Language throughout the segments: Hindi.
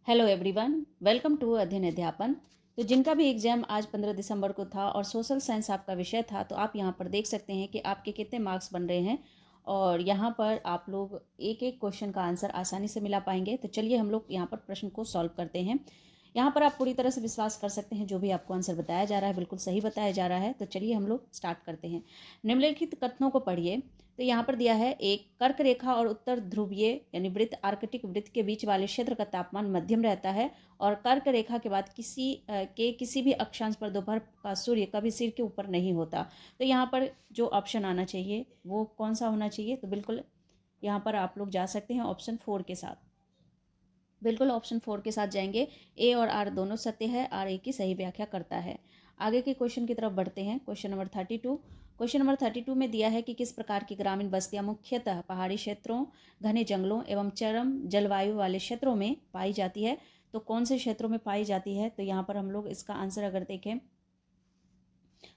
हेलो एवरीवन, वेलकम टू अध्ययन अध्यापन। तो जिनका भी एग्जाम आज 15 दिसंबर को था और सोशल साइंस आपका विषय था, तो आप यहाँ पर देख सकते हैं कि आपके कितने मार्क्स बन रहे हैं और यहाँ पर आप लोग एक एक क्वेश्चन का आंसर आसानी से मिला पाएंगे। तो चलिए हम लोग यहाँ पर प्रश्न को सॉल्व करते हैं। यहाँ पर आप पूरी तरह से विश्वास कर सकते हैं, जो भी आपको आंसर बताया जा रहा है बिल्कुल सही बताया जा रहा है। तो चलिए हम लोग स्टार्ट करते हैं। निम्नलिखित कथनों को पढ़िए। तो यहाँ पर दिया है, एक कर्क रेखा और उत्तर ध्रुवीय यानी वृत्त आर्कटिक वृत्त के बीच वाले क्षेत्र का तापमान मध्यम रहता है और कर्क रेखा के बाद किसी भी अक्षांश पर दोपहर का सूर्य कभी सिर के ऊपर नहीं होता। तो यहाँ पर जो ऑप्शन आना चाहिए वो कौन सा होना चाहिए? तो बिल्कुल यहाँ पर आप लोग जा सकते हैं ऑप्शन 4 के साथ। बिल्कुल ऑप्शन 4 के साथ जाएंगे। ए और आर दोनों सत्य है, आर ए की सही व्याख्या करता है। आगे के क्वेश्चन की तरफ बढ़ते हैं। Question number 32। क्वेश्चन नंबर 32 में दिया है कि किस प्रकार की ग्रामीण बस्तियां मुख्यतः पहाड़ी क्षेत्रों, घने जंगलों एवं चरम जलवायु वाले क्षेत्रों में पाई जाती है। तो कौन से क्षेत्रों में पाई जाती है? तो यहाँ पर हम लोग इसका आंसर अगर देखें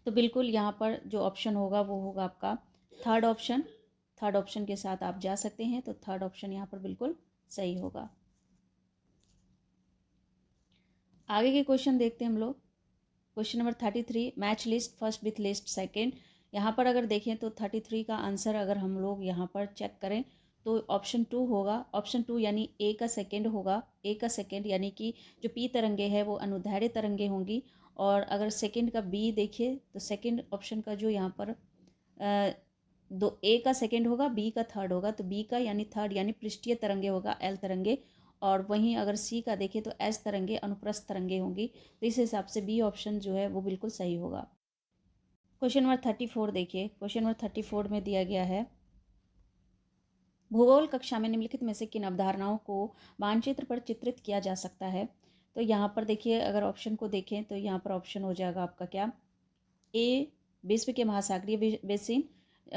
तो बिल्कुल यहाँ पर जो ऑप्शन होगा वो होगा आपका थर्ड ऑप्शन। थर्ड ऑप्शन के साथ आप जा सकते हैं। तो थर्ड ऑप्शन यहाँ पर बिल्कुल सही होगा। आगे के क्वेश्चन देखते हैं हम लोग। Question number 33, match list first with list second. यहाँ पर अगर देखें तो 33 का आंसर अगर हम लोग यहाँ पर चेक करें तो ऑप्शन 2 होगा। ऑप्शन 2 यानी ए का सेकेंड होगा। ए का सेकेंड यानी कि जो पी तरंगे है वो अनुदैर्ध्य तरंगे होंगी। और अगर सेकेंड का बी देखिए तो सेकेंड ऑप्शन का जो यहाँ पर दो ए का सेकेंड होगा, बी का थर्ड होगा। तो बी का यानी थर्ड यानी पृष्ठीय तरंगे होगा, एल तरंगे। और वहीं अगर सी का देखें तो एस तरंगे अनुप्रस्थ तरंगे होंगी। तो इस हिसाब से बी ऑप्शन जो है वो बिल्कुल सही होगा। क्वेश्चन नंबर 34 देखिए। क्वेश्चन नंबर 34 में दिया गया है, भूगोल कक्षा में निम्नलिखित में से किन अवधारणाओं को मानचित्र पर चित्रित किया जा सकता है? तो यहाँ पर देखिए अगर ऑप्शन को देखें तो यहाँ पर ऑप्शन हो जाएगा आपका क्या, ए विश्व के महासागरीय बेसिन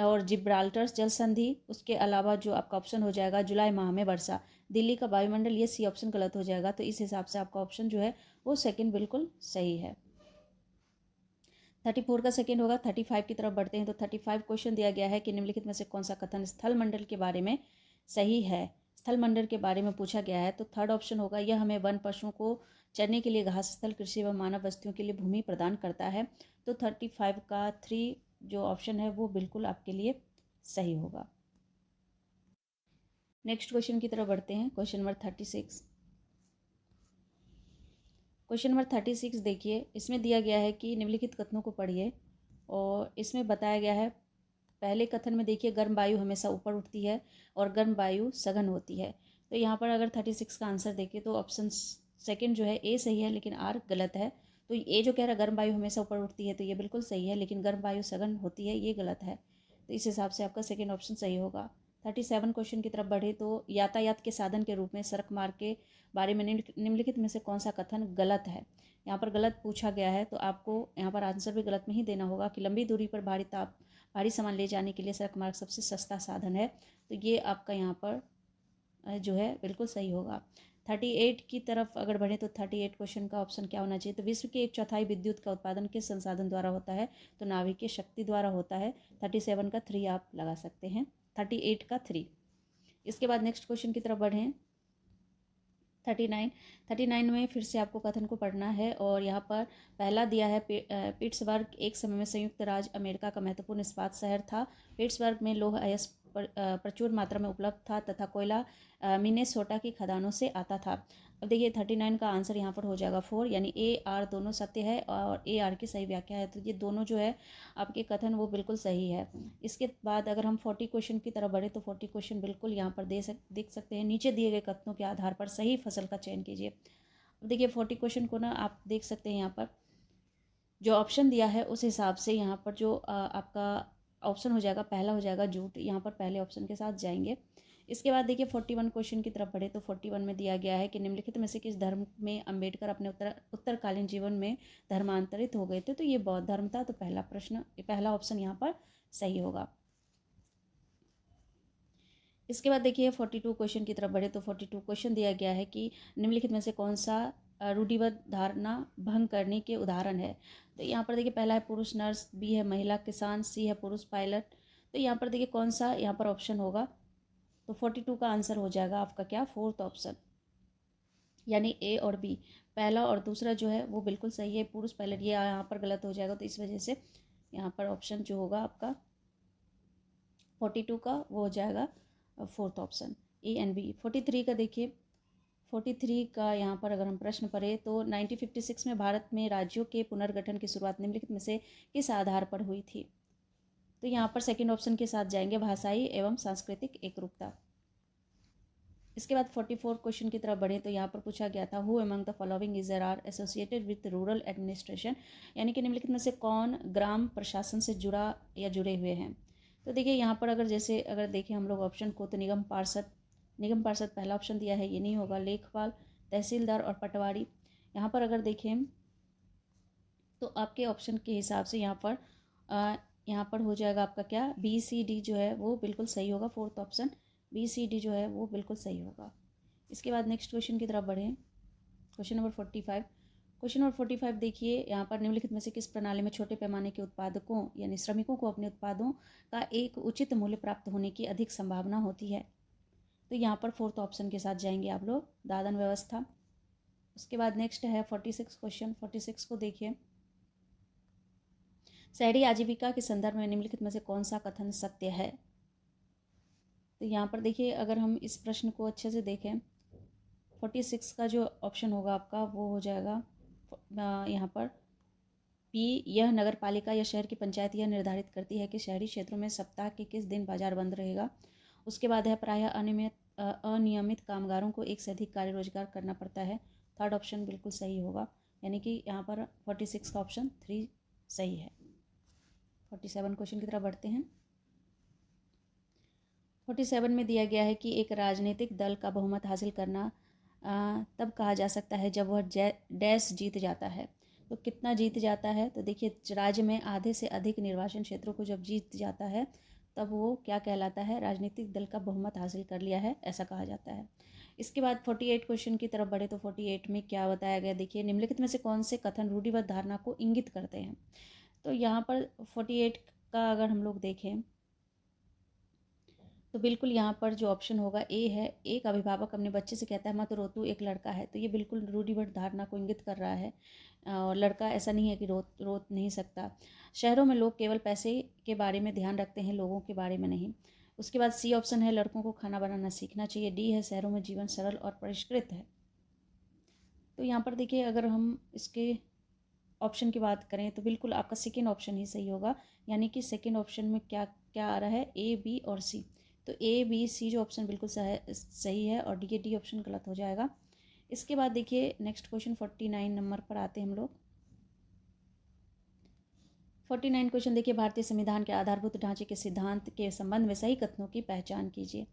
और जिब्राल्टर जल संधि। उसके अलावा जो आपका ऑप्शन हो जाएगा जुलाई माह में वर्षा, दिल्ली का वायुमंडल। ये सी ऑप्शन गलत हो जाएगा। तो इस हिसाब से आपका ऑप्शन जो है वो सेकंड बिल्कुल सही है। 34 का सेकंड होगा। 35 की तरफ बढ़ते हैं। तो 35 क्वेश्चन दिया गया है कि निम्नलिखित में से कौन सा कथन स्थल मंडल के बारे में सही है? स्थल मंडल के बारे में पूछा गया है। तो थर्ड ऑप्शन होगा, यह हमें वन पशुओं को चरने के लिए घास स्थल, कृषि व मानव बस्तियों के लिए भूमि प्रदान करता है। तो 35 का 3 जो ऑप्शन है वो बिल्कुल आपके लिए सही होगा। नेक्स्ट क्वेश्चन की तरफ बढ़ते हैं। Question number 36। क्वेश्चन नंबर 36 देखिए। इसमें दिया गया है कि निम्नलिखित कथनों को पढ़िए और इसमें बताया गया है, पहले कथन में देखिए गर्म वायु हमेशा ऊपर उठती है और गर्म वायु सघन होती है। तो यहाँ पर अगर 36 का आंसर देखें तो ऑप्शन सेकंड जो है ए सही है, लेकिन आर गलत है। तो ए जो कह रहा है गर्म वायु हमेशा ऊपर उठती है तो ये बिल्कुल सही है, लेकिन गर्म वायु सघन होती है ये गलत है। तो इस हिसाब से आपका सेकेंड ऑप्शन सही होगा। 37 क्वेश्चन की तरफ बढ़े तो यातायात के साधन के रूप में सड़क मार्ग के बारे में निम्नलिखित में से कौन सा कथन गलत है? यहाँ पर गलत पूछा गया है तो आपको यहाँ पर आंसर भी गलत में ही देना होगा कि लंबी दूरी पर भारी सामान ले जाने के लिए सड़क मार्ग सबसे सस्ता साधन है। तो ये आपका यहाँ पर जो है बिल्कुल सही होगा। 38 की तरफ अगर बढ़े तो 38 क्वेश्चन का ऑप्शन क्या होना चाहिए? तो विश्व की 1/4 विद्युत का उत्पादन किस संसाधन द्वारा होता है? तो नाभिकीय शक्ति द्वारा होता है। 37 का 3 आप लगा सकते हैं। 38 का 3। इसके बाद नेक्स्ट क्वेश्चन की तरफ बढ़ें। 39 में फिर से आपको कथन को पढ़ना है और यहाँ पर पहला दिया है, पिट्सबर्ग एक समय में संयुक्त राज्य अमेरिका का महत्वपूर्ण इस्पात शहर था। पिट्सबर्ग में लौह अयस्क प्रचुर मात्रा में उपलब्ध था तथा कोयला मिनेसोटा की खदानों से आता था। अब देखिए 39 का आंसर यहाँ पर हो जाएगा 4, यानी ए आर दोनों सत्य है और ए आर की सही व्याख्या है। तो ये दोनों जो है आपके कथन वो बिल्कुल सही है। इसके बाद अगर हम 40 क्वेश्चन की तरफ बढ़े तो 40 क्वेश्चन बिल्कुल यहाँ पर देख सकते हैं। नीचे दिए गए कथनों के आधार पर सही फसल का चयन कीजिए। अब देखिए 40 क्वेश्चन को ना आप देख सकते हैं, यहाँ पर जो ऑप्शन दिया है उस हिसाब से यहाँ पर जो आपका ऑप्शन हो जाएगा, पहला हो जाएगा झूठ। यहाँ पर पहले ऑप्शन के साथ जाएंगे। इसके बाद देखिए 41 क्वेश्चन की तरफ बढ़े तो 41 में दिया गया है कि निम्नलिखित में से किस धर्म में अंबेडकर अपने उत्तरकालीन जीवन में धर्मांतरित हो गए थे? तो ये बौद्ध धर्म था। तो पहला ऑप्शन यहाँ पर सही होगा। इसके बाद देखिए 42 क्वेश्चन की तरफ बढ़े तो 42 क्वेश्चन दिया गया है कि निम्नलिखित में से कौन सा रूढ़िबद्ध धारणा भंग करने के उदाहरण है? तो यहाँ पर देखिए पहला है पुरुष नर्स, बी है महिला किसान, सी है पुरुष पायलट। तो यहाँ पर देखिए कौन सा यहाँ पर ऑप्शन होगा? तो 42 का आंसर हो जाएगा आपका क्या, फोर्थ ऑप्शन। यानी ए और बी, पहला और दूसरा जो है वो बिल्कुल सही है। पुरुष पायलट ये यहाँ पर गलत हो जाएगा, तो इस वजह से यहाँ पर ऑप्शन जो होगा आपका 42 का वो हो जाएगा fourth option, A and B. 43 का देखिए, 43 का यहाँ पर अगर हम प्रश्न पढ़े तो 1956 में भारत में राज्यों के पुनर्गठन की शुरुआत निम्नलिखित में से किस आधार पर हुई थी? तो यहाँ पर सेकंड ऑप्शन के साथ जाएंगे, भाषाई एवं सांस्कृतिक एकरूपता। इसके बाद 44 क्वेश्चन की तरफ बढ़े तो यहाँ पर पूछा गया था, who among the following is are associated with rural administration, यानी कि निम्नलिखित में से कौन ग्राम प्रशासन से जुड़ा या जुड़े हुए हैं? तो देखिए यहाँ पर अगर देखें हम लोग ऑप्शन को, तो निगम पार्षद पहला ऑप्शन दिया है, ये नहीं होगा। लेखपाल, तहसीलदार और पटवारी। यहाँ पर अगर देखें तो आपके ऑप्शन के हिसाब से यहाँ पर हो जाएगा आपका क्या, बी सी डी जो है वो बिल्कुल सही होगा। Fourth option B C D जो है वो बिल्कुल सही होगा। इसके बाद नेक्स्ट क्वेश्चन की तरफ बढ़ें, क्वेश्चन नंबर 45। क्वेश्चन नंबर 45 देखिए, यहाँ पर निम्नलिखित में से किस प्रणाली में छोटे पैमाने के उत्पादकों यानी श्रमिकों को अपने उत्पादों का एक उचित मूल्य प्राप्त होने की अधिक संभावना होती है? तो यहाँ पर फोर्थ ऑप्शन के साथ जाएंगे आप लोग, दादन व्यवस्था। उसके बाद नेक्स्ट है 46 क्वेश्चन। 46 को देखिए, शहरी आजीविका के संदर्भ में निम्नलिखित में से कौन सा कथन सत्य है? तो यहाँ पर देखिए अगर हम इस प्रश्न को अच्छे से देखें, 46 का जो ऑप्शन होगा आपका वो हो जाएगा यहाँ पर पी, यह नगर पालिका या शहर की पंचायत यह निर्धारित करती है कि शहरी क्षेत्रों में सप्ताह के किस दिन बाजार बंद रहेगा। उसके बाद है प्रायः अनियमित कामगारों को एक से अधिक कार्य रोजगार करना पड़ता है। थर्ड ऑप्शन बिल्कुल सही होगा, यानी कि यहाँ पर 46 का ऑप्शन 3 सही है। 47 क्वेश्चन की तरफ बढ़ते हैं। 47 में दिया गया है कि एक राजनीतिक दल का बहुमत हासिल करना तब कहा जा सकता है जब वह डैश जीत जाता है। तो कितना जीत जाता है? तो देखिए राज्य में आधे से अधिक निर्वाचन क्षेत्रों को जब जीत जाता है तब वो क्या कहलाता है, राजनीतिक दल का बहुमत हासिल कर लिया है, ऐसा कहा जाता है। इसके बाद 48 क्वेश्चन की तरफ बढ़े तो 48 में क्या बताया गया, देखिए निम्नलिखित में से कौन से कथन रूढ़िबद्ध धारणा को इंगित करते हैं? तो यहाँ पर 48 का अगर हम लोग देखें तो बिल्कुल यहाँ पर जो ऑप्शन होगा ए है, एक अभिभावक अपने बच्चे से कहता है मत रो तू एक लड़का है। तो ये बिल्कुल रूढ़िबद्ध धारणा को इंगित कर रहा है, और लड़का ऐसा नहीं है कि रो नहीं सकता। शहरों में लोग केवल पैसे के बारे में ध्यान रखते हैं, लोगों के बारे में नहीं। उसके बाद सी ऑप्शन है, लड़कों को खाना बनाना सीखना चाहिए। डी है, शहरों में जीवन सरल और परिष्कृत है। तो यहाँ पर देखिए अगर हम इसके ऑप्शन की बात करें तो बिल्कुल आपका सेकेंड ऑप्शन ही सही होगा, यानी कि सेकेंड ऑप्शन में क्या क्या आ रहा है, ए बी और सी। तो ए बी सी जो ऑप्शन बिल्कुल सही है, और डी ऑप्शन गलत हो जाएगा। इसके बाद देखिए नेक्स्ट क्वेश्चन 49 नंबर पर आते हैं हम लोग। 49 क्वेश्चन देखिए, भारतीय संविधान के आधारभूत ढांचे के सिद्धांत के संबंध में सही कथनों की पहचान कीजिए।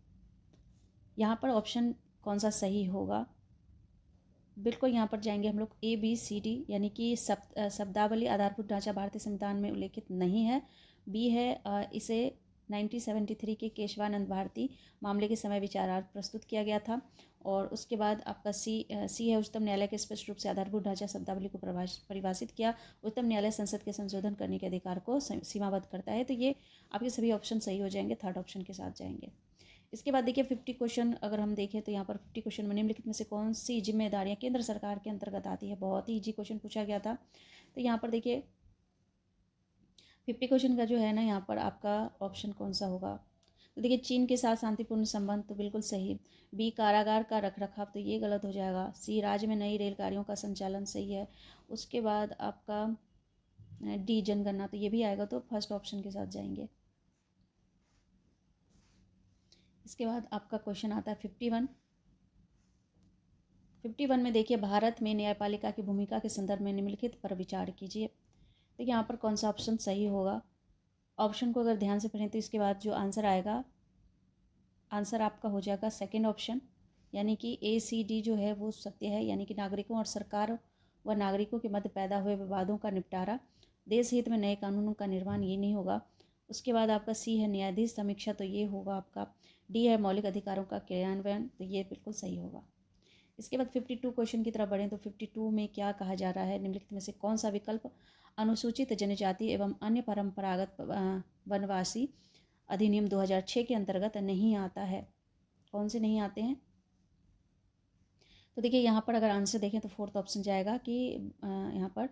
यहाँ पर ऑप्शन कौन सा सही होगा? बिल्कुल यहाँ पर जाएंगे हम लोग ए बी सी डी, यानी कि शब्दावली आधारभूत ढांचा भारतीय संविधान में उल्लेखित नहीं है। बी है, इसे 1973 के केशवानंद भारती मामले के समय विचारार्थ प्रस्तुत किया गया था। और उसके बाद आपका सी है, उच्चतम न्यायालय के स्पष्ट रूप से आधारभूत ढांचा शब्दावली को परिभाषित किया। उच्चतम न्यायालय संसद के संशोधन करने के अधिकार को सीमाबद्ध करता है। तो ये आपके सभी ऑप्शन सही हो जाएंगे, थर्ड ऑप्शन के साथ जाएंगे। इसके बाद देखिए 50 क्वेश्चन अगर हम देखें तो यहाँ पर 50 क्वेश्चन में निम्नलिखित में से कौन सी जिम्मेदारियाँ केंद्र सरकार के अंतर्गत आती है? बहुत ही ईजी क्वेश्चन पूछा गया था। तो यहाँ पर देखिए 50 क्वेश्चन का जो है ना, यहाँ पर आपका ऑप्शन कौन सा होगा? तो देखिए चीन के साथ शांतिपूर्ण संबंध, तो बिल्कुल सही। बी, कारागार का रखरखाव, तो ये गलत हो जाएगा। सी, राज्य में नई रेलगाड़ियों का संचालन, सही है। उसके बाद आपका डी, जनगणना, तो ये भी आएगा, तो फर्स्ट ऑप्शन के साथ जाएंगे। इसके बाद आपका क्वेश्चन आता है 51। 51 में देखिए, भारत में न्यायपालिका की भूमिका के संदर्भ में निम्नलिखित पर विचार कीजिए। तो यहाँ पर कौन सा ऑप्शन सही होगा? ऑप्शन को अगर ध्यान से पढ़ें तो इसके बाद जो आंसर आएगा, आंसर आपका हो जाएगा सेकेंड ऑप्शन, यानी कि ए सी डी जो है वो सत्य है, यानी कि नागरिकों और सरकार व नागरिकों के मध्य पैदा हुए विवादों का निपटारा, देश हित में नए कानूनों का निर्माण, ये नहीं होगा। उसके बाद आपका सी है, न्यायाधीश समीक्षा, तो ये होगा आपका। डी है, मौलिक अधिकारों का क्रियान्वयन, तो ये बिल्कुल सही होगा। इसके बाद 52 क्वेश्चन की तरफ बढ़ें तो 52 में क्या कहा जा रहा है, निम्नलिखित में से कौन सा विकल्प अनुसूचित जनजाति एवं अन्य परंपरागत वनवासी अधिनियम 2006 के अंतर्गत नहीं आता है? कौन से नहीं आते हैं? तो देखिए यहाँ पर अगर आंसर देखें तो फोर्थ ऑप्शन जाएगा कि यहाँ पर